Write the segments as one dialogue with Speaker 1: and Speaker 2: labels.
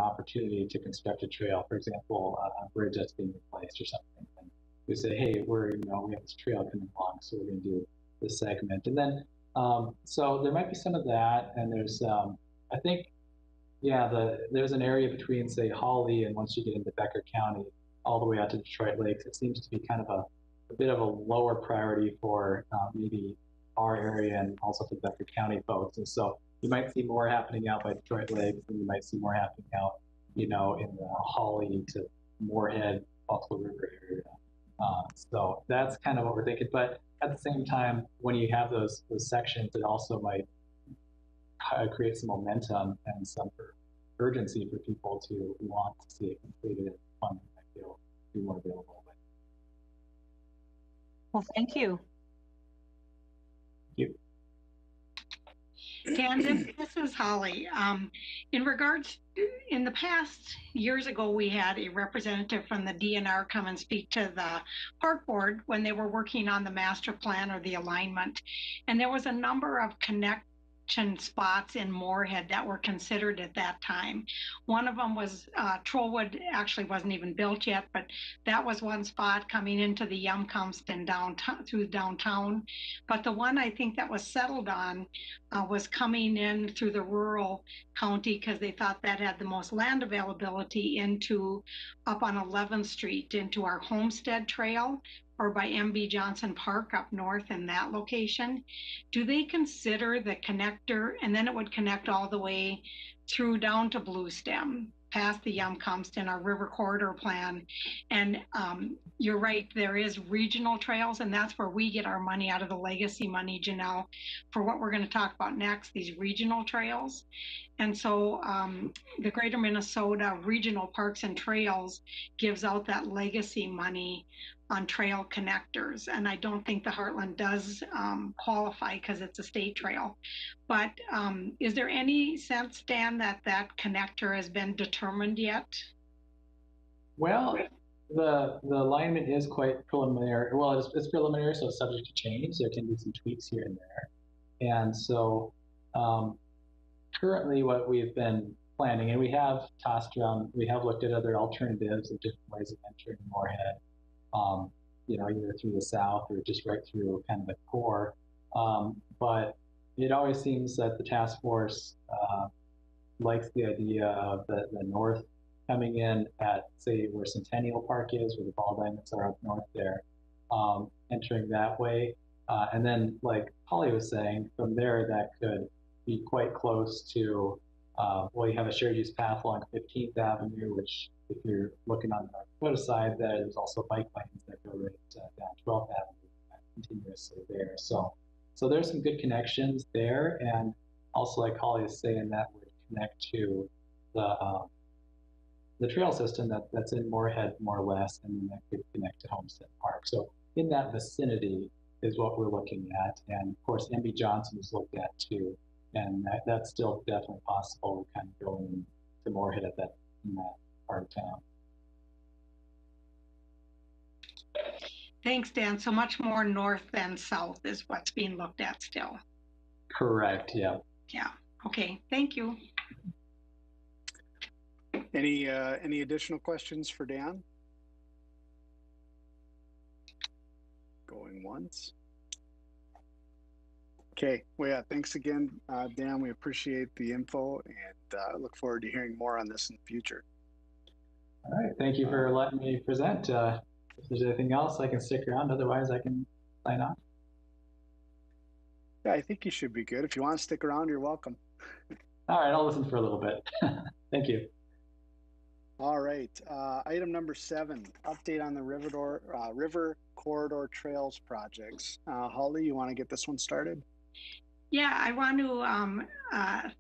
Speaker 1: opportunity to construct a trail, for example, a bridge that's being replaced or something, and we say, hey, we have this trail coming along, so we're going to do this segment. And then, so there might be some of that, and there's, I think, yeah, there's an area between, say, Hawley and once you get into Becker County, all the way out to Detroit Lakes. It seems to be kind of a bit of a lower priority for maybe our area and also for Becker County folks. And so you might see more happening out by Detroit Lakes, and you might see more happening out, in the Hawley to Moorhead, Buffalo River area. So that's kind of what we're thinking. But at the same time, when you have those sections, it also might create some momentum and some urgency for people to want to see it completed and funding might be more available.
Speaker 2: Well, thank you.
Speaker 1: Thank
Speaker 3: you. Dan, this is Holly. In the past, years ago, we had a representative from the DNR come and speak to the park board when they were working on the master plan or the alignment. And there was a number of connection spots in Moorhead that were considered at that time. One of them was Trollwood, actually wasn't even built yet, but that was one spot coming into the Yumcomston downtown, through downtown. But the one I think that was settled on was coming in through the rural county because they thought that had the most land availability up on 11th Street into our Homestead Trail, or by MB Johnson Park up north in that location. Do they consider the connector, and then it would connect all the way through down to Blue Stem, past the Yumcomston, our river corridor plan? And you're right, there is regional trails, and that's where we get our money out of the legacy money, Janelle, for what we're going to talk about next, these regional trails. And so the Greater Minnesota Regional Parks and Trails gives out that legacy money on trail connectors. And I don't think the Heartland does qualify because it's a state trail. But is there any sense, Dan, that connector has been determined yet?
Speaker 1: Well, the alignment is quite preliminary. Well, it's preliminary, so it's subject to change. There can be some tweaks here and there. And so currently what we've been planning, and we have tossed around, we have looked at other alternatives of different ways of entering Moorhead, either through the south or just right through kind of the core. But it always seems that the task force likes the idea of the north coming in at, say, where Centennial Park is, where the ball diamonds are up north there, entering that way. And then, like Holly was saying, from there, that could be quite close to, you have a shared use path along 15th Avenue, which if you're looking on the North Dakota side, there's also bike lanes that go right down 12th Avenue continuously there. So there's some good connections there. And also, like Holly is saying, that would connect to the trail system that's in Moorhead, more or less, and then that could connect to Homestead Park. So in that vicinity is what we're looking at. And of course, MB Johnson is looked at too. And that's still definitely possible, kind of going to Moorhead in that part of town.
Speaker 3: Thanks, Dan. So much more north than south is what's being looked at still.
Speaker 1: Correct, yeah.
Speaker 3: Yeah, okay, thank you.
Speaker 4: Any additional questions for Dan? Going once. Okay, well, yeah, thanks again, Dan. We appreciate the info and look forward to hearing more on this in the future.
Speaker 1: All right, thank you for letting me present. If there's anything else, I can stick around. Otherwise, I can sign off.
Speaker 4: Yeah, I think you should be good. If you want to stick around, you're welcome.
Speaker 1: All right, I'll listen for a little bit. Thank you.
Speaker 4: All right, item number 7, update on the river corridor trails projects. Holly, you want to get this one started?
Speaker 3: Yeah, I want to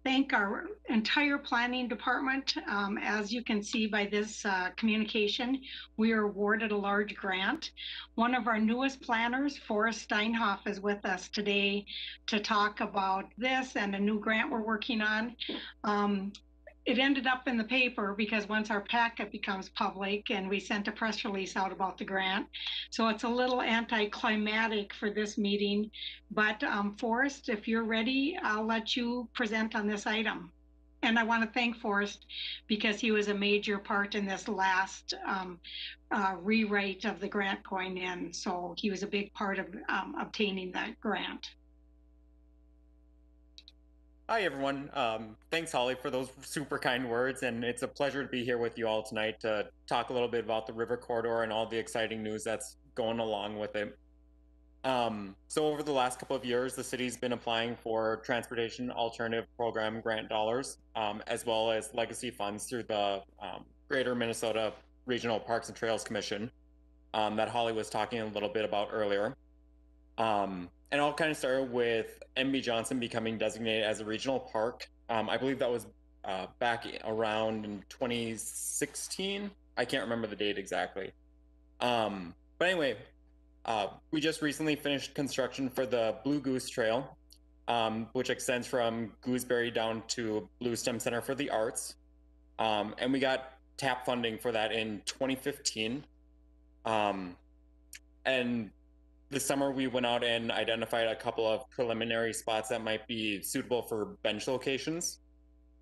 Speaker 3: thank our entire planning department. As you can see by this communication, we are awarded a large grant. One of our newest planners, Forrest Steinhoff, is with us today to talk about this and a new grant we're working on. It ended up in the paper because once our packet becomes public, and we sent a press release out about the grant. So it's a little anticlimactic for this meeting, but Forrest, if you're ready, I'll let you present on this item. And I want to thank Forrest because he was a major part in this last rewrite of the grant going in. So he was a big part of obtaining that grant.
Speaker 2: Hi, everyone. Thanks, Holly, for those super kind words. And it's a pleasure to be here with you all tonight to talk a little bit about the River Corridor and all the exciting news that's going along with it. So over the last couple of years, the city's been applying for Transportation Alternative Program grant dollars, as well as legacy funds through the Greater Minnesota Regional Parks and Trails Commission that Holly was talking a little bit about earlier. And I'll kind of start with MB Johnson becoming designated as a regional park. I believe that was back around in 2016. I can't remember the date exactly. But anyway, we just recently finished construction for the Blue Goose Trail, which extends from Gooseberry down to Blue Stem Center for the Arts. And we got TAP funding for that in 2015. And this summer we went out and identified a couple of preliminary spots that might be suitable for bench locations.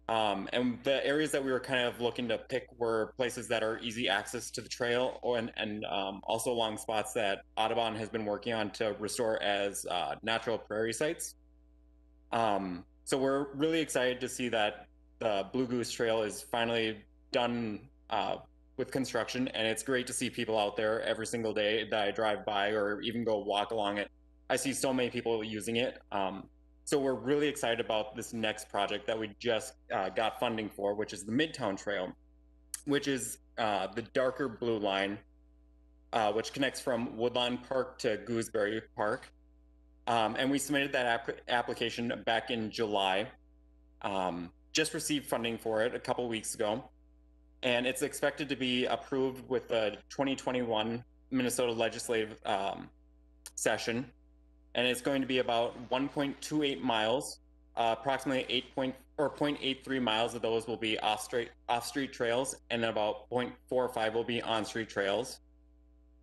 Speaker 2: And the areas that we were kind of looking to pick were places that are easy access to the trail, and also along spots that Audubon has been working on to restore as natural prairie sites. So we're really excited to see that the Blue Goose Trail is finally done with construction, and it's great to see people out there every single day that I drive by or even go walk along it. I see so many people using it. So we're really excited about this next project that we just got funding for, which is the Midtown Trail, which is the darker blue line, which connects from Woodlawn Park to Gooseberry Park. And we submitted that application back in July. Just received funding for it a couple weeks ago. And it's expected to be approved with the 2021 Minnesota legislative session. And it's going to be about 1.28 miles, approximately 0.83 miles of those will be off-street trails, and about 0.45 will be on-street trails.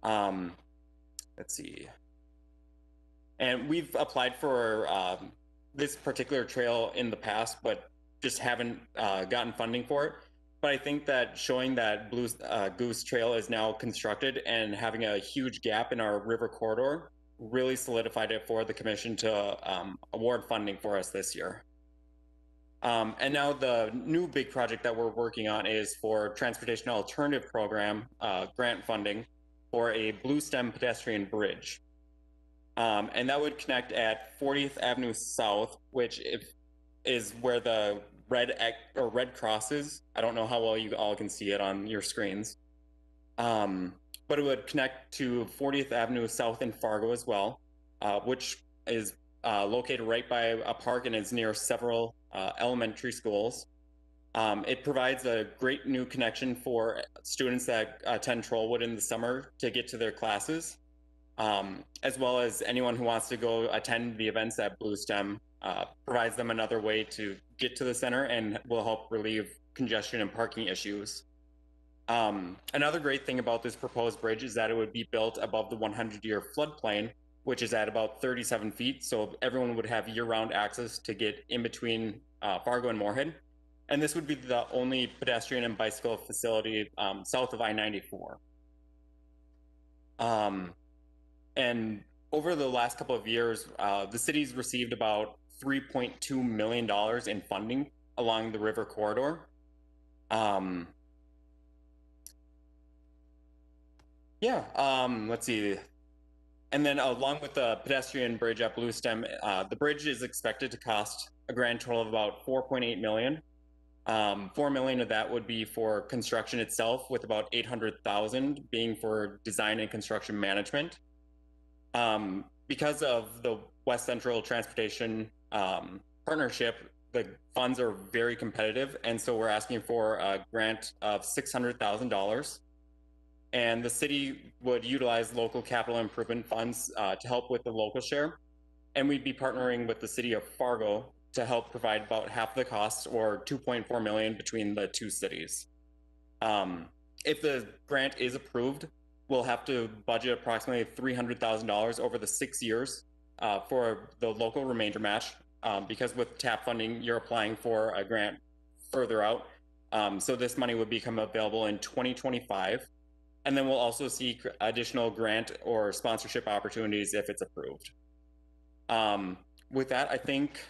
Speaker 2: Let's see. And we've applied for this particular trail in the past, but just haven't gotten funding for it. But I think that showing that Blue Goose Trail is now constructed and having a huge gap in our river corridor really solidified it for the commission to award funding for us this year. And now the new big project that we're working on is for Transportation Alternative Program grant funding for a Blue Stem pedestrian bridge. And that would connect at 40th Avenue South, which is where the red crosses. I don't know how well you all can see it on your screens. But it would connect to 40th Avenue South in Fargo as well, which is located right by a park and is near several elementary schools. It provides a great new connection for students that attend Trollwood in the summer to get to their classes, as well as anyone who wants to go attend the events at Blue Stem. Provides them another way to get to the center and will help relieve congestion and parking issues. Another great thing about this proposed bridge is that it would be built above the 100-year floodplain, which is at about 37 feet. So everyone would have year-round access to get in between Fargo and Moorhead. And this would be the only pedestrian and bicycle facility south of I-94. And over the last couple of years, the city's received about $3.2 million in funding along the river corridor. Let's see. And then along with the pedestrian bridge at Blue Stem, the bridge is expected to cost a grand total of about $4.8 million. $4 million of that would be for construction itself, with about $800,000 being for design and construction management. Because of the West Central Transportation partnership, the funds are very competitive, and so we're asking for a grant of $600,000. And the city would utilize local capital improvement funds to help with the local share. And we'd be partnering with the city of Fargo to help provide about half the cost, or $2.4 million, between the two cities. If the grant is approved, we'll have to budget approximately $300,000 over the 6 years for the local remainder match, because with TAP funding, you're applying for a grant further out. So this money would become available in 2025. And then we'll also seek additional grant or sponsorship opportunities if it's approved. With that, I think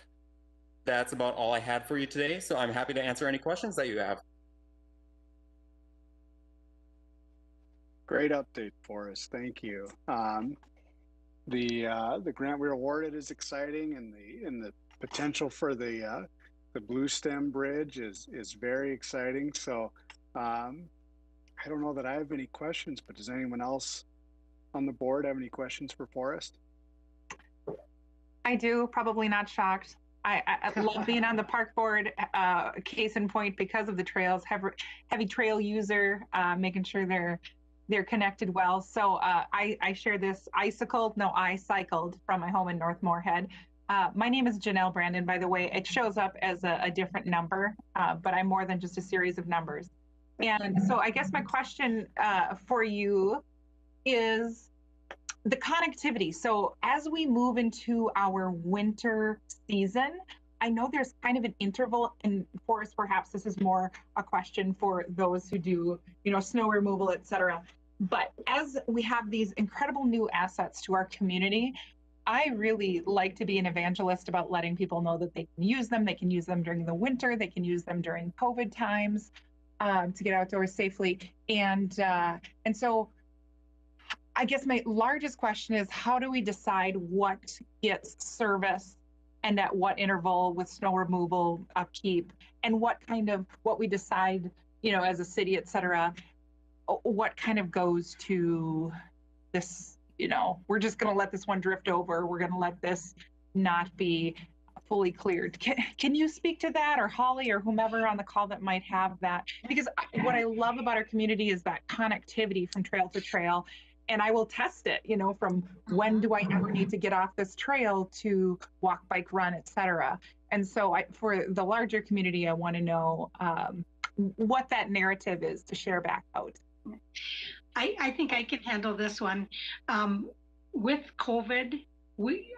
Speaker 2: that's about all I had for you today. So I'm happy to answer any questions that you have.
Speaker 4: Great update for us. Thank you. The grant we were awarded is exciting, and the potential for the Blue Stem Bridge is very exciting. So I don't know that I have any questions, but does anyone else on the board have any questions for Forrest?
Speaker 5: I do, probably not shocked. I love being on the park board, case in point, because of the trails, heavy trail user, making sure they're connected well. So I share this. I cycled from my home in North Moorhead. My name is Janelle Brandon, by the way. It shows up as a different number, but I'm more than just a series of numbers. And so I guess my question for you is the connectivity. So as we move into our winter season, I know there's kind of an interval, and Forrest, perhaps this is more a question for those who do, snow removal, et cetera. But as we have these incredible new assets to our community, I really like to be an evangelist about letting people know that they can use them. They can use them during the winter. They can use them during COVID times to get outdoors safely. And so I guess my largest question is, how do we decide what gets service and at what interval with snow removal, upkeep, and what we decide, as a city, et cetera, what kind of goes to this, we're just going to let this one drift over. We're going to let this not be fully cleared. Can you speak to that, or Holly, or whomever on the call that might have that? Because what I love about our community is that connectivity from trail to trail. And I will test it, from when do I ever need to get off this trail to walk, bike, run, et cetera. And so for the larger community, I want to know what that narrative is to share back out.
Speaker 3: I think I can handle this one. With COVID,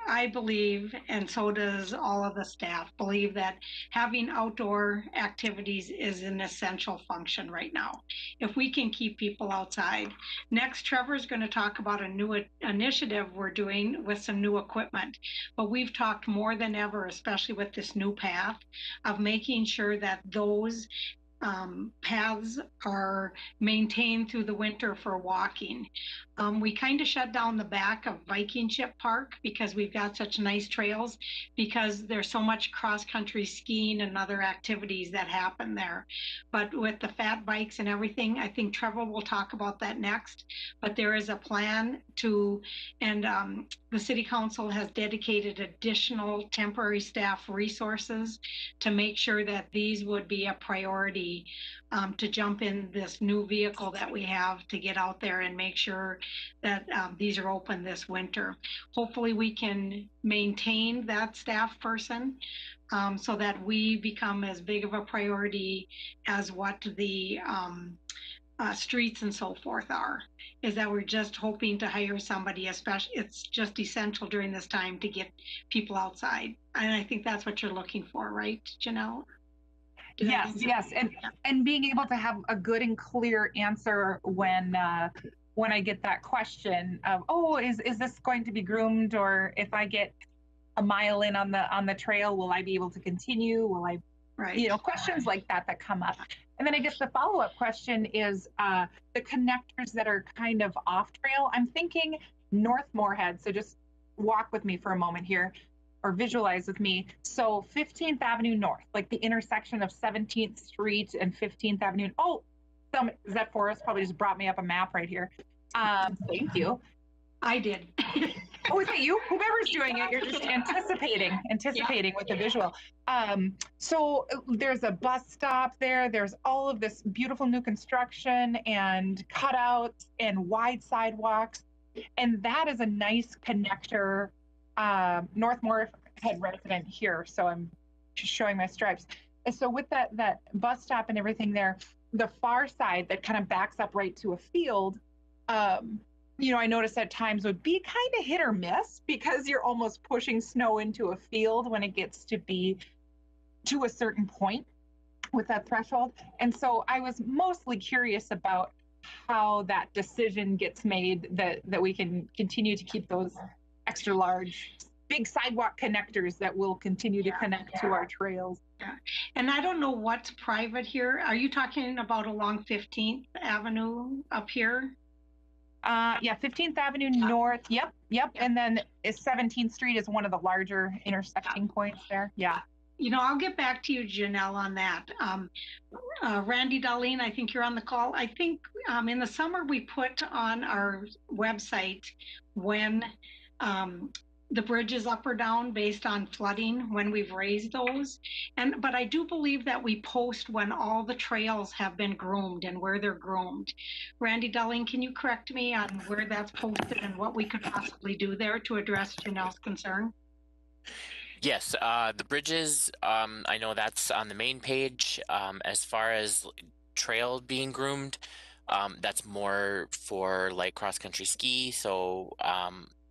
Speaker 3: I believe, and so does all of the staff, believe that having outdoor activities is an essential function right now. If we can keep people outside. Next, Trevor's going to talk about a new initiative we're doing with some new equipment. But we've talked more than ever, especially with this new path, of making sure that those paths are maintained through the winter for walking. We kind of shut down the back of Viking Ship Park because we've got such nice trails, because there's so much cross-country skiing and other activities that happen there. But with the fat bikes and everything, I think Trevor will talk about that next. But there is a plan to, and the City Council has dedicated additional temporary staff resources to make sure that these would be a priority to jump in this new vehicle that we have to get out there and make sure that these are open this winter. Hopefully we can maintain that staff person so that we become as big of a priority as what the streets and so forth are. Is that we're just hoping to hire somebody, especially it's just essential during this time to get people outside. And I think that's what you're looking for, right, Janelle?
Speaker 5: Yes, and being able to have a good and clear answer when I get that question of, is this going to be groomed, or if I get a mile in on the trail, will I be able to continue? Will I,
Speaker 3: right?
Speaker 5: Questions like that come up. And then I guess the follow-up question is the connectors that are kind of off trail. I'm thinking North Moorhead, so just walk with me for a moment here, or visualize with me. So 15th Avenue North, like the intersection of 17th Street and 15th Avenue. Is that Forrest? Probably just brought me up a map right here. Thank you.
Speaker 3: I did.
Speaker 5: Oh, is that you? Whoever's doing it, you're just anticipating with the visual. So there's a bus stop there. There's all of this beautiful new construction and cutouts and wide sidewalks. And that is a nice connector. North Moorhead resident here, so I'm just showing my stripes. And so with that bus stop and everything there, the far side that kind of backs up right to a field, I noticed at times would be kind of hit or miss, because you're almost pushing snow into a field when it gets to be to a certain point. with that threshold. And so I was mostly curious about how that decision gets made that we can continue to keep those extra large, big sidewalk connectors that will continue to connect to our trails.
Speaker 3: Yeah. And I don't know what's private here. Are you talking about along 15th Avenue up here?
Speaker 5: Yeah, 15th Avenue North. Yep. And then 17th Street is one of the larger intersecting points there. Yeah.
Speaker 3: You know, I'll get back to you, Janelle, on that. Randy, Darlene, I think you're on the call. I think in the summer we put on our website when the bridge is up or down based on flooding, when we've raised those. But I do believe that we post when all the trails have been groomed and where they're groomed. Randy, Darlene, can you correct me on where that's posted and what we could possibly do there to address Janelle's concern?
Speaker 6: Yes, the bridges, I know that's on the main page. As far as trail being groomed, that's more for like cross-country ski. So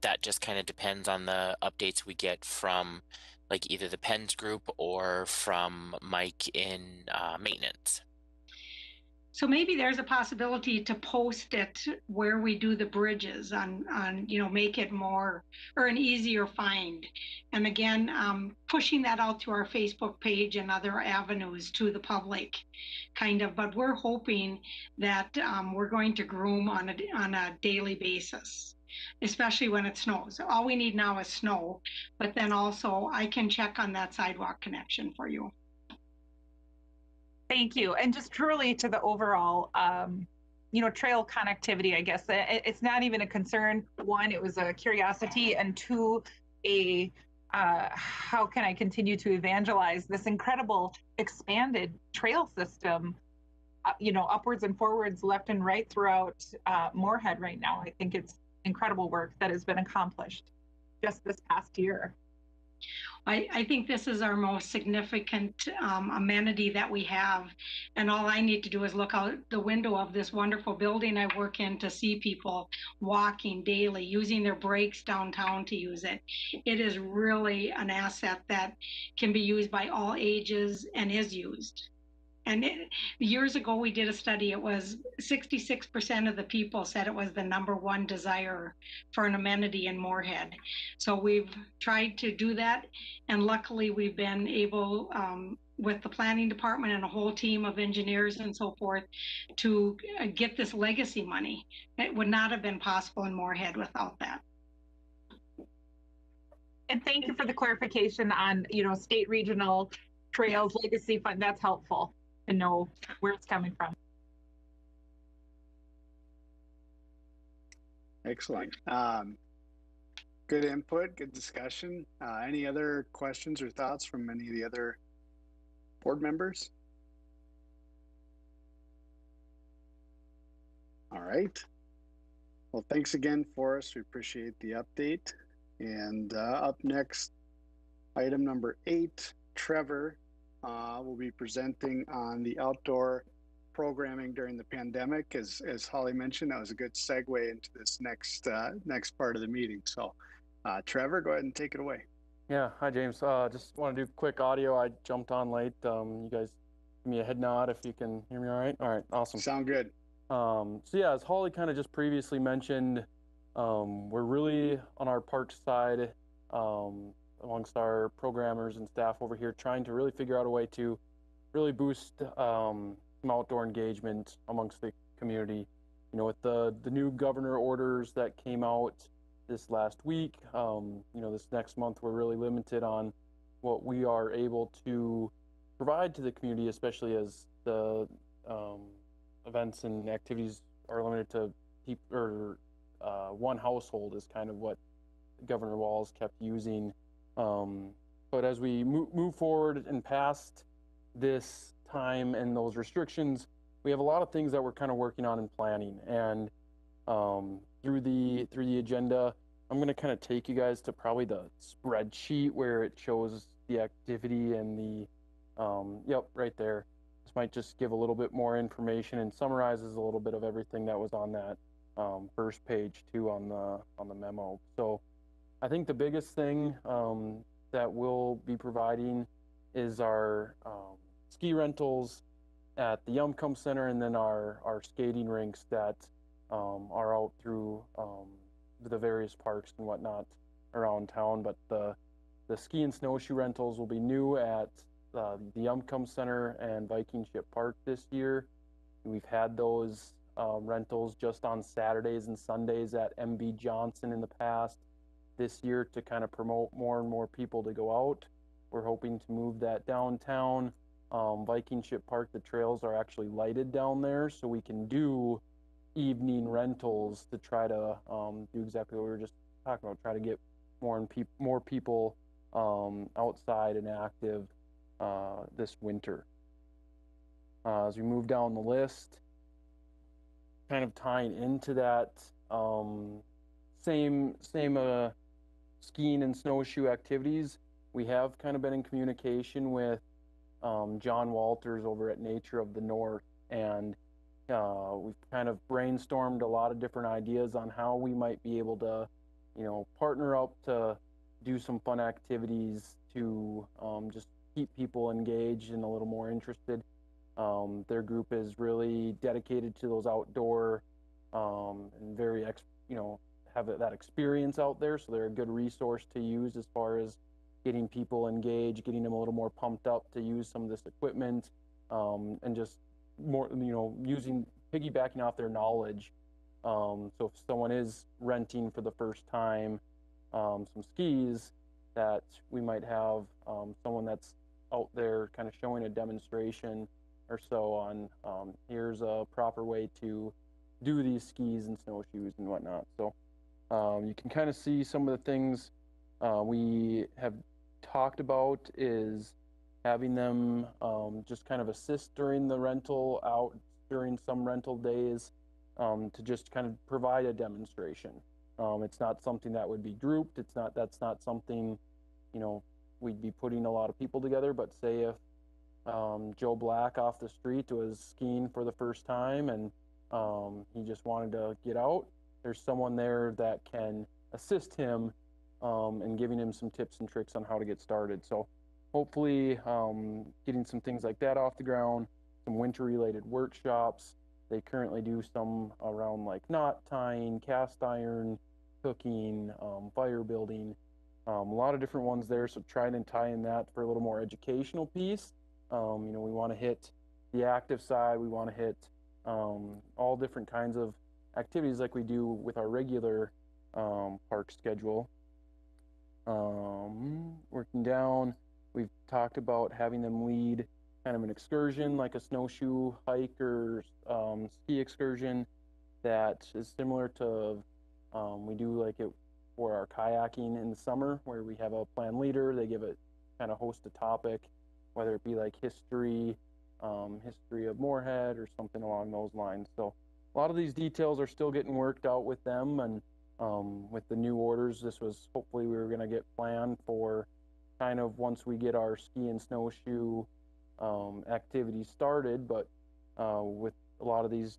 Speaker 6: that just kind of depends on the updates we get from like either the Pens group or from Mike in maintenance.
Speaker 3: So maybe there's a possibility to post it where we do the bridges on make it more or an easier find. And again, pushing that out to our Facebook page and other avenues to the public, kind of. But we're hoping that we're going to groom on a daily basis, especially when it snows. All we need now is snow, but then also I can check on that sidewalk connection for you.
Speaker 5: Thank you. And just truly to the overall, trail connectivity, I guess it's not even a concern. One, it was a curiosity, and two, how can I continue to evangelize this incredible expanded trail system, upwards and forwards, left and right throughout Moorhead right now. I think it's incredible work that has been accomplished just this past year.
Speaker 3: I think this is our most significant amenity that we have. And all I need to do is look out the window of this wonderful building I work in to see people walking daily, using their breaks downtown to use it. It is really an asset that can be used by all ages and is used. And years ago, we did a study. It was 66% of the people said it was the #1 desire for an amenity in Moorhead. So we've tried to do that. And luckily, we've been able, with the planning department and a whole team of engineers and so forth, to get this legacy money. It would not have been possible in Moorhead without that.
Speaker 5: And thank you for the clarification on, state regional trails legacy fund. That's helpful to know where it's coming from.
Speaker 4: Excellent. Good input, good discussion. Any other questions or thoughts from any of the other board members? All right. Well, thanks again, Forrest. We appreciate the update. And up next, item number 8, Trevor will be presenting on the outdoor programming during the pandemic. As Holly mentioned, that was a good segue into this next part of the meeting. So Trevor, go ahead and take it away.
Speaker 7: Yeah, hi James. Just want to do quick audio. I jumped on late. You guys give me a head nod if you can hear me all right. All right, awesome.
Speaker 4: Sound good.
Speaker 7: So yeah, as Holly kind of just previously mentioned, we're really on our park side, amongst our programmers and staff over here, trying to really figure out a way to really boost some outdoor engagement amongst the community. With the new governor orders that came out this last week, this next month we're really limited on what we are able to provide to the community, especially as the events and activities are limited to one household is kind of what Governor Walz kept using. But as we move forward and past this time and those restrictions, we have a lot of things that we're kind of working on and planning. And through the agenda, I'm going to kind of take you guys to probably the spreadsheet where it shows the activity and the yep, right there. This might just give a little bit more information and summarizes a little bit of everything that was on that first page too on the memo. So I think the biggest thing that we'll be providing is our ski rentals at the Yumcum Center, and then our skating rinks that are out through the various parks and whatnot around town. But the ski and snowshoe rentals will be new at the Yumcum Center and Viking Ship Park this year. We've had those rentals just on Saturdays and Sundays at MB Johnson in the past. This year, to kind of promote more and more people to go out, we're hoping to move that downtown. Viking Ship Park, the trails are actually lighted down there, so we can do evening rentals to try to do exactly what we were just talking about, try to get more people outside and active this winter. As we move down the list, kind of tying into that same skiing and snowshoe activities, we have kind of been in communication with John Walters over at Nature of the North, and we've kind of brainstormed a lot of different ideas on how we might be able to, partner up to do some fun activities to just keep people engaged and a little more interested. Their group is really dedicated to those outdoor and very, have that experience out there. So they're a good resource to use as far as getting people engaged, getting them a little more pumped up to use some of this equipment, and just more, piggybacking off their knowledge. So if someone is renting for the first time some skis, that we might have someone that's out there kind of showing a demonstration or so on here's a proper way to do these skis and snowshoes and whatnot. So you can kind of see some of the things we have talked about is having them just kind of assist during the rental, out during some rental days, to just kind of provide a demonstration. It's not something that would be grouped. That's not something, we'd be putting a lot of people together. But say if Joe Black off the street was skiing for the first time and he just wanted to get out, there's someone there that can assist him and giving him some tips and tricks on how to get started. So hopefully getting some things like that off the ground, some winter related workshops. They currently do some around like knot tying, cast iron, cooking, fire building, a lot of different ones there. So trying to tie in that for a little more educational piece. We want to hit the active side. We want to hit all different kinds of activities like we do with our regular park schedule. Working down, we've talked about having them lead kind of an excursion like a snowshoe hike or ski excursion that is similar to we do like it for our kayaking in the summer, where we have a plan leader. They give it kind of host a topic, whether it be like history of Moorhead or something along those lines. So a lot of these details are still getting worked out with them, and with the new orders, this was hopefully we were going to get planned for kind of once we get our ski and snowshoe activities started. But with a lot of these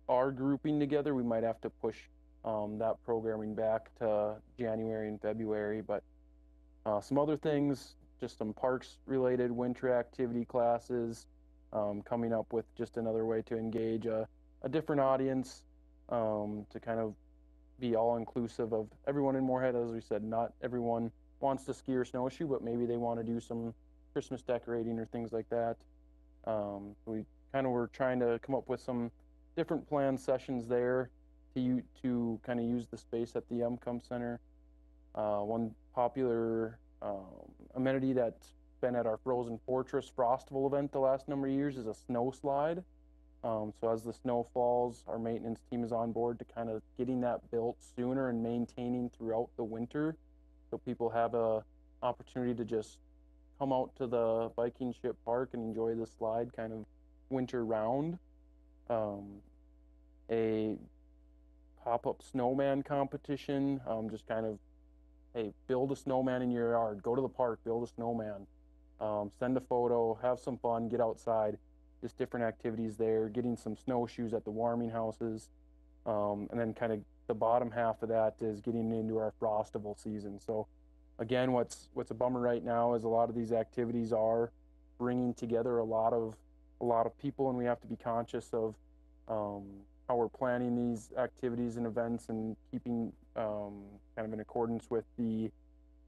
Speaker 7: are grouping together, we might have to push that programming back to January and February. But some other things, just some parks related winter activity classes, coming up with just another way to engage a different audience, to kind of be all inclusive of everyone in Moorhead. As we said, not everyone wants to ski or snowshoe, but maybe they want to do some Christmas decorating or things like that. We kind of were trying to come up with some different planned sessions there to kind of use the space at the Yumcum Center. One popular amenity that's been at our Frozen Fortress Frostival event the last number of years is a snow slide. So as the snow falls, our maintenance team is on board to kind of getting that built sooner and maintaining throughout the winter, so people have a opportunity to just come out to the Viking Ship Park and enjoy the slide kind of winter round. A pop-up snowman competition, just kind of, hey, build a snowman in your yard, go to the park, build a snowman, send a photo, have some fun, get outside. Just different activities there, getting some snowshoes at the warming houses, and then kind of the bottom half of that is getting into our Frostival season. So again, what's a bummer right now is a lot of these activities are bringing together a lot of people, and we have to be conscious of how we're planning these activities and events and keeping kind of in accordance with the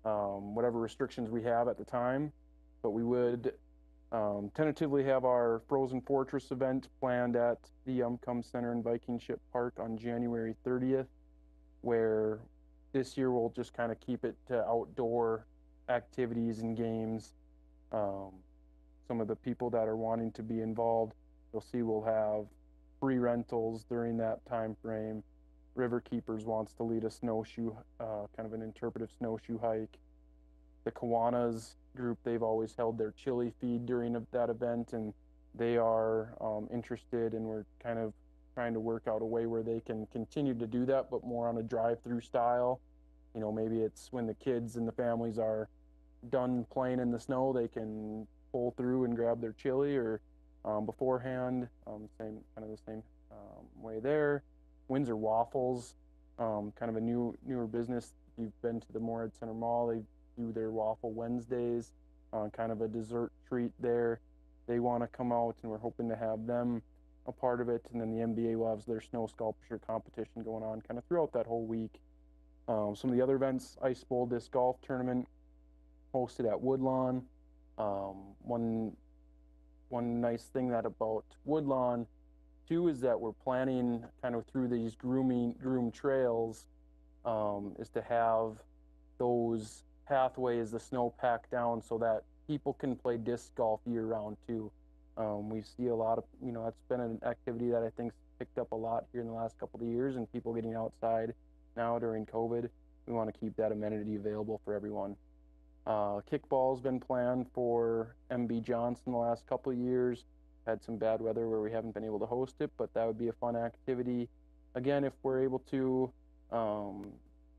Speaker 7: whatever restrictions we have at the time. But we would tentatively have our Frozen Fortress event planned at the Yumcum Center in Viking Ship Park on January 30th, where this year we'll just kind of keep it to outdoor activities and games. Some of the people that are wanting to be involved, you'll see we'll have free rentals during that time frame. River Keepers wants to lead a snowshoe, kind of an interpretive snowshoe hike. The Kiwanis group, they've always held their chili feed during that event, and they are interested, and we're kind of trying to work out a way where they can continue to do that, but more on a drive-through style. You know, maybe it's when the kids and the families are done playing in the snow, they can pull through and grab their chili, or beforehand, same kind of the same way there. Windsor Waffles, kind of a newer business. If you've been to the Moorhead Center Mall, they do their Waffle Wednesdays, kind of a dessert treat there. They want to come out, and we're hoping to have them a part of it. And then the NBA will have their snow sculpture competition going on kind of throughout that whole week. Some of the other events, Ice Bowl Disc Golf Tournament hosted at Woodlawn. One nice thing that about Woodlawn too is that we're planning kind of through these groomed trails is to have those pathways, the snow packed down so that people can play disc golf year round too. We see a lot of, that's been an activity that I think's picked up a lot here in the last couple of years, and people getting outside now during COVID. We want to keep that amenity available for everyone. Kickball's been planned for MB Johnson the last couple of years. Had some bad weather where we haven't been able to host it, but that would be a fun activity. Again, if we're able to kind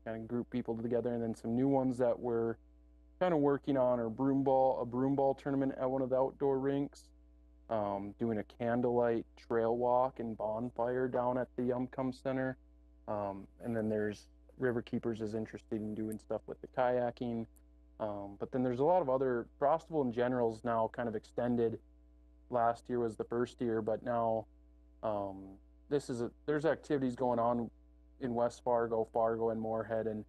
Speaker 7: of group people together. And then some new ones that we're kind of working on are a broom ball tournament at one of the outdoor rinks, doing a candlelight trail walk and bonfire down at the Yumcum Center. And then there's River Keepers is interested in doing stuff with the kayaking. But then there's a lot of other, Frostival in general is now kind of extended. Last year was the first year, but now there's activities going on in West Fargo, and Moorhead. And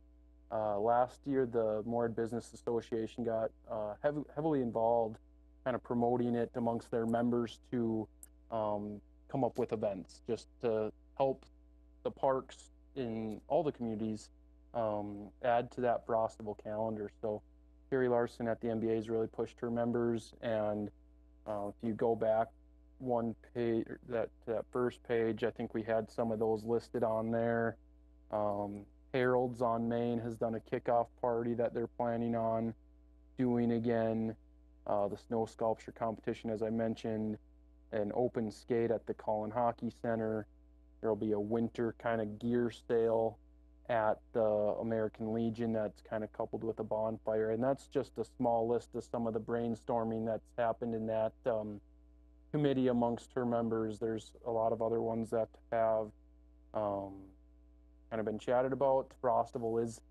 Speaker 7: last year, the Moorhead Business Association got heavily involved, kind of promoting it amongst their members to come up with events just to help the parks in all the communities add to that Frostival calendar. So Carrie Larson at the NBA has really pushed her members, and if you go back one page, that first page, I think we had some of those listed on there. Harold's on Main has done a kickoff party that they're planning on doing again. The snow sculpture competition, as I mentioned, an open skate at the Collin Hockey Center. There'll be a winter kind of gear sale at the American Legion that's kind of coupled with a bonfire. And that's just a small list of some of the brainstorming that's happened in that committee amongst her members. There's a lot of other ones that have kind of been chatted about. Frostival is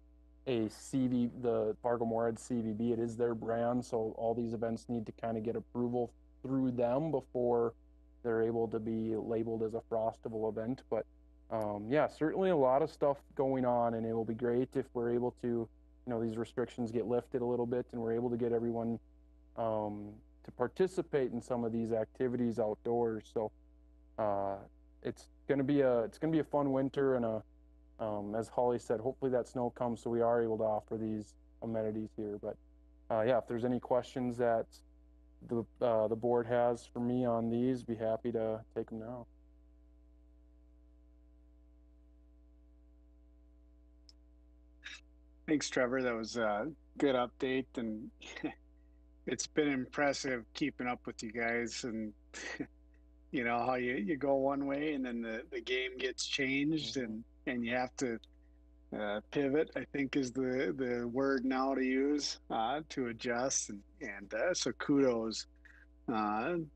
Speaker 7: the Fargo Moorhead CVB. It is their brand, so all these events need to kind of get approval through them before they're able to be labeled as a Frostival event. But yeah, certainly a lot of stuff going on, and it will be great if we're able to, these restrictions get lifted a little bit and we're able to get everyone to participate in some of these activities outdoors. So it's gonna be a fun winter, and as Holly said, hopefully that snow comes so we are able to offer these amenities here. But yeah, if there's any questions that the board has for me on these, be happy to take them now.
Speaker 4: Thanks, Trevor. That was a good update, and it's been impressive keeping up with you guys, and how you go one way and then the game gets changed, and you have to pivot, I think is the word now to use, to adjust, and so kudos to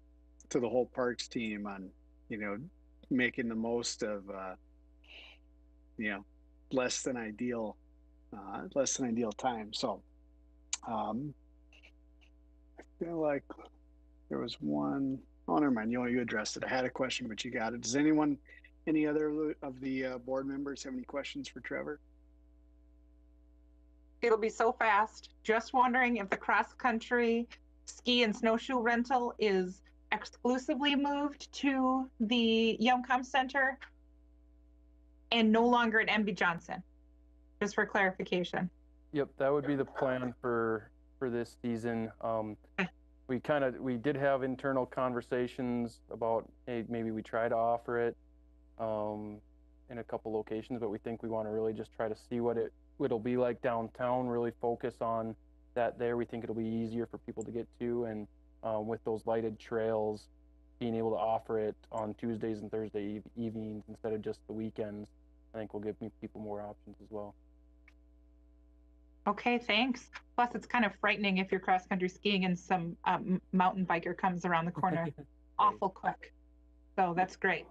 Speaker 4: the whole parks team on making the most of less than ideal time. So I feel like there was one. Oh, never mind. You addressed it. I had a question, but you got it. Does any other of the board members have any questions for Trevor?
Speaker 5: It'll be so fast. Just wondering if the cross-country ski and snowshoe rental is exclusively moved to the Yumcom Center and no longer at MB Johnson, just for clarification.
Speaker 7: Yep, that would be the plan for this season. We did have internal conversations about, hey, maybe we try to offer it in a couple locations, but we think we want to really just try to see what it'll be like downtown, really focus on that there. We think it'll be easier for people to get to, and with those lighted trails, being able to offer it on Tuesdays and Thursday evenings instead of just the weekends, I think will give people more options as well.
Speaker 5: Okay, thanks. Plus, it's kind of frightening if you're cross-country skiing and some mountain biker comes around the corner awful quick. So that's great.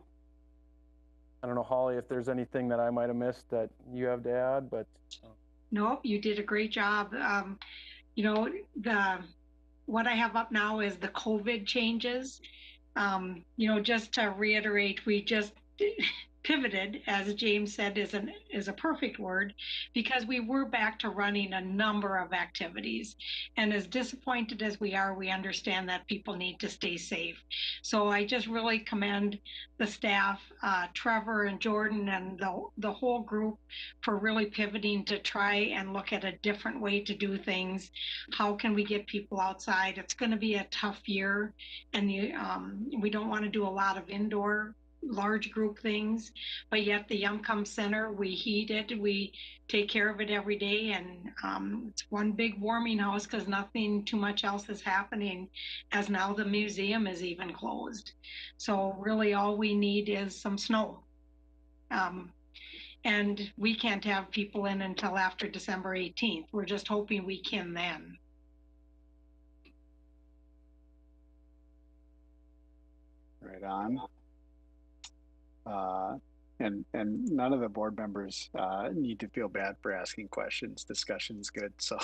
Speaker 7: I don't know, Holly, if there's anything that I might have missed that you have to add, but.
Speaker 3: Nope, you did a great job. You know, what I have up now is the COVID changes. You know, just to reiterate, we just pivoted, as James said, is a perfect word, because we were back to running a number of activities. And as disappointed as we are, we understand that people need to stay safe. So I just really commend the staff, Trevor and Jordan and the whole group for really pivoting to try and look at a different way to do things. How can we get people outside? It's going to be a tough year, and we don't want to do a lot of indoor large group things, but yet the Yumcom Center, we heat it, we take care of it every day, and it's one big warming house because nothing too much else is happening, as now the museum is even closed. So really all we need is some snow. And we can't have people in until after December 18th. We're just hoping we can then.
Speaker 4: Right on. And none of the board members need to feel bad for asking questions. Discussion's good. So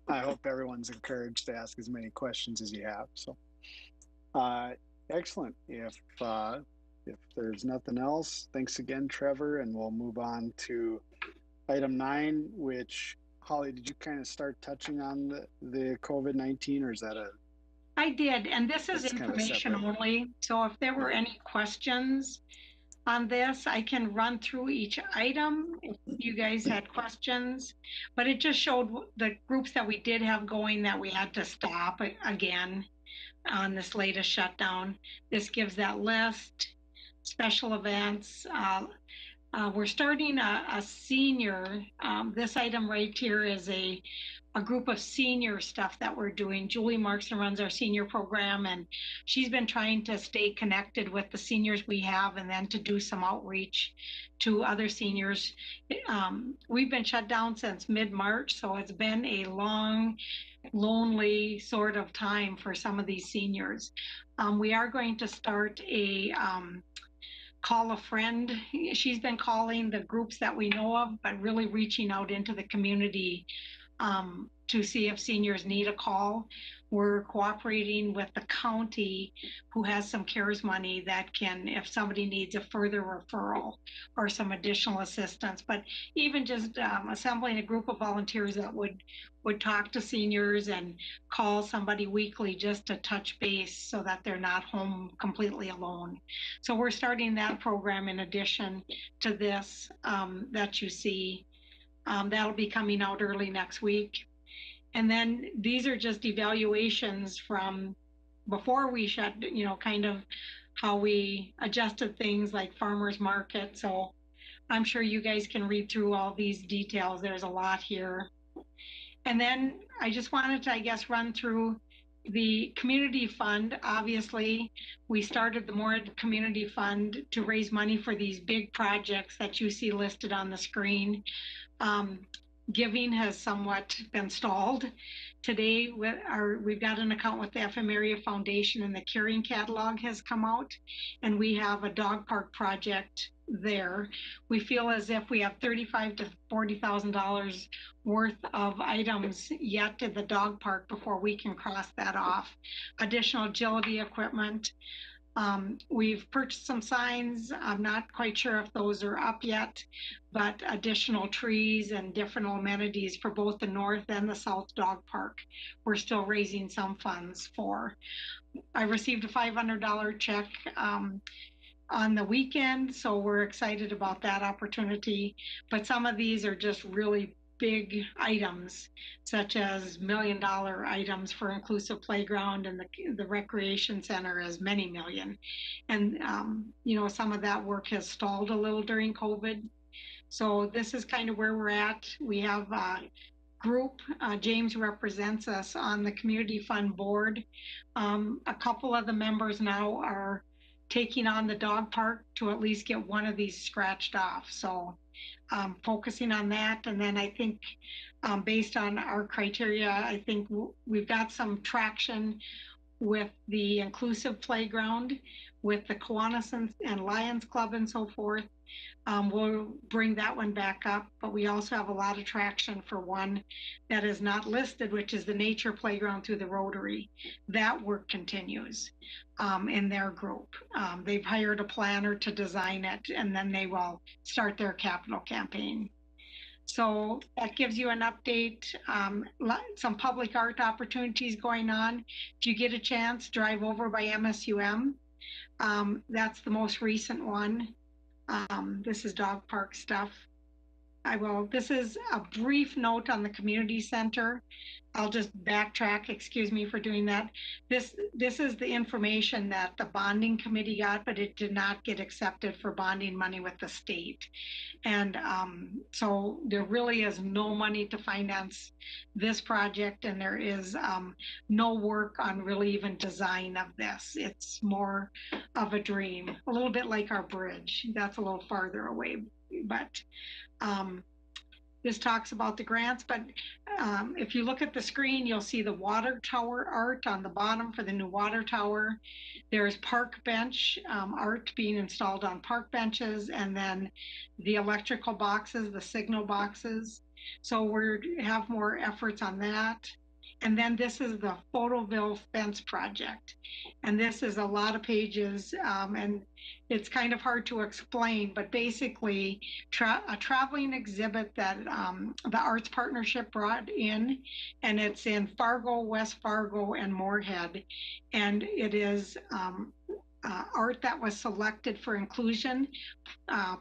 Speaker 4: I hope everyone's encouraged to ask as many questions as you have. So excellent. If there's nothing else, thanks again, Trevor, and we'll move on to item 9, which, Holly, did you kind of start touching on the COVID-19, or is that
Speaker 3: I did, and this is information only. So if there were any questions on this, I can run through each item if you guys had questions, but it just showed the groups that we did have going that we had to stop again on this latest shutdown. This gives that list. Special events. We're starting a senior. This item right here is a group of senior stuff that we're doing. Julie Markson runs our senior program, and she's been trying to stay connected with the seniors we have and then to do some outreach to other seniors. We've been shut down since mid-March, so it's been a long, lonely sort of time for some of these seniors. We are going to start a call a friend. She's been calling the groups that we know of, but really reaching out into the community to see if seniors need a call. We're cooperating with the county, who has some CARES money that can, if somebody needs a further referral or some additional assistance, but even just assembling a group of volunteers that would talk to seniors and call somebody weekly just to touch base so that they're not home completely alone. So we're starting that program in addition to this that you see. That'll be coming out early next week. And then these are just evaluations from before we shut, you know, kind of how we adjusted things like farmers market. So I'm sure you guys can read through all these details. There's a lot here. And then I just wanted to, I guess, run through the community fund. Obviously, we started the Moorhead Community Fund to raise money for these big projects that you see listed on the screen. Giving has somewhat been stalled. Today, we've got an account with the FM Area Foundation, and the Carrying Catalog has come out, and we have a dog park project there. We feel as if we have $35,000 to $40,000 worth of items yet at the dog park before we can cross that off. Additional agility equipment. We've purchased some signs. I'm not quite sure if those are up yet, but additional trees and different amenities for both the north and the south dog park. We're still raising some funds for. I received a $500 check on the weekend, so we're excited about that opportunity. But some of these are just really big items, such as $1 million items for inclusive playground, and the recreation center is many million. And some of that work has stalled a little during COVID. So this is kind of where we're at. We have a group. James represents us on the community fund board. A couple of the members now are taking on the dog park to at least get one of these scratched off. So focusing on that. And then I think based on our criteria, I think we've got some traction with the inclusive playground, with the Kiwanis and Lions Club and so forth. We'll bring that one back up, but we also have a lot of traction for one that is not listed, which is the nature playground through the Rotary. That work continues in their group. They've hired a planner to design it, and then they will start their capital campaign. So that gives you an update. Some public art opportunities going on. If you get a chance, drive over by MSUM. That's the most recent one. This is dog park stuff. This is a brief note on the community center. I'll just backtrack, excuse me for doing that. This is the information that the bonding committee got, but it did not get accepted for bonding money with the state. And so there really is no money to finance this project, and there is no work on really even design of this. It's more of a dream, a little bit like our bridge. That's a little farther away, but this talks about the grants, but if you look at the screen, you'll see the water tower art on the bottom for the new water tower. There's park bench art being installed on park benches, and then the electrical boxes, the signal boxes. So we have more efforts on that. And then this is the Photoville fence project. And this is a lot of pages, and it's kind of hard to explain, but basically a traveling exhibit that the Arts Partnership brought in, and it's in Fargo, West Fargo, and Moorhead. And it is art that was selected for inclusion,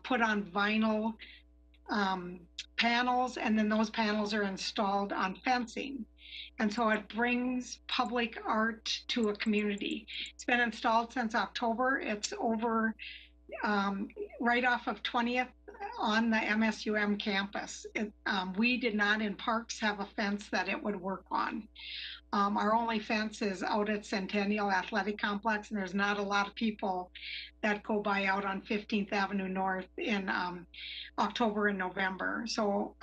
Speaker 3: put on vinyl panels, and then those panels are installed on fencing. And so it brings public art to a community. It's been installed since October. It's over right off of 20th on the MSUM campus. We did not in parks have a fence that it would work on. Our only fence is out at Centennial Athletic Complex, and there's not a lot of people that go by out on 15th Avenue North in October and November. So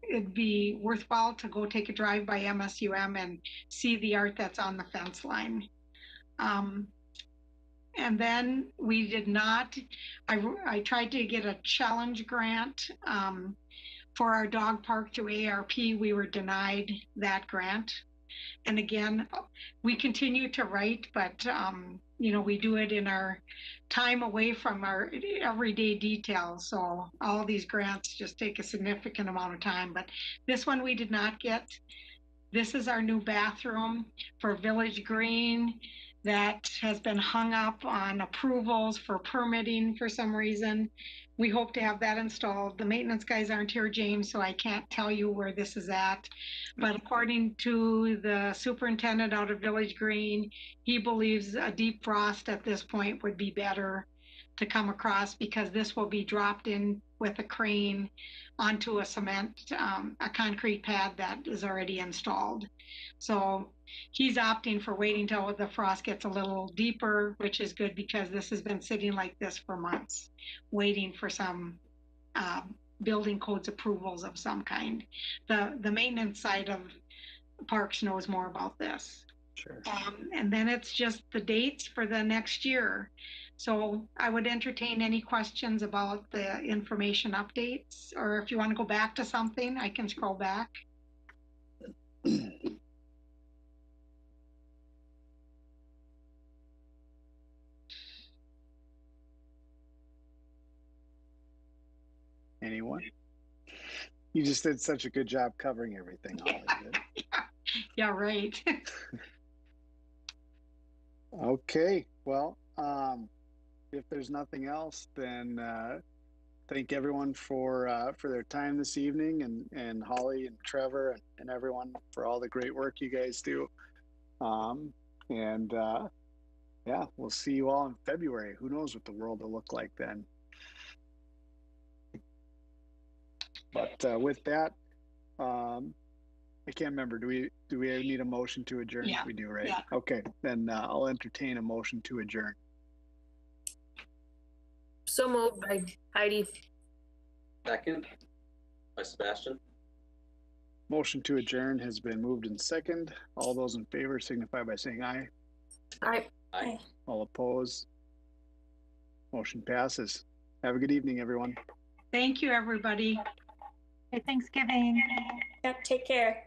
Speaker 3: it'd be worthwhile to go take a drive by MSUM and see the art that's on the fence line. And then we did not, I tried to get a challenge grant for our dog park through ARP. We were denied that grant. And again, we continue to write, but we do it in our time away from our everyday details. So all these grants just take a significant amount of time, but this one we did not get. This is our new bathroom for Village Green that has been hung up on approvals for permitting for some reason. We hope to have that installed. The maintenance guys aren't here, James, so I can't tell you where this is at. But according to the superintendent out of Village Green, he believes a deep frost at this point would be better to come across, because this will be dropped in with a crane onto a concrete pad that is already installed. So he's opting for waiting till the frost gets a little deeper, which is good because this has been sitting like this for months, waiting for some building codes approvals of some kind. The maintenance side of Parks knows more about this.
Speaker 4: Sure.
Speaker 3: And then it's just the dates for the next year. So I would entertain any questions about the information updates, or if you want to go back to something, I can scroll back.
Speaker 4: Anyone? You just did such a good job covering everything, Holly.
Speaker 3: Yeah, right.
Speaker 4: Okay, well, if there's nothing else, then thank everyone for their time this evening, and Holly and Trevor and everyone for all the great work you guys do. And yeah, we'll see you all in February. Who knows what the world will look like then. But with that, I can't remember. Do we need a motion to adjourn?
Speaker 3: Yeah.
Speaker 4: We do, right?
Speaker 3: Yeah.
Speaker 4: Okay, then I'll entertain a motion to adjourn.
Speaker 8: So moved by Heidi.
Speaker 9: Second by Sebastian.
Speaker 4: Motion to adjourn has been moved in second. All those in favor signify by saying aye.
Speaker 8: Aye.
Speaker 9: Aye.
Speaker 4: All opposed. Motion passes. Have a good evening, everyone.
Speaker 3: Thank you, everybody.
Speaker 5: Happy Thanksgiving.
Speaker 8: Yep, take care.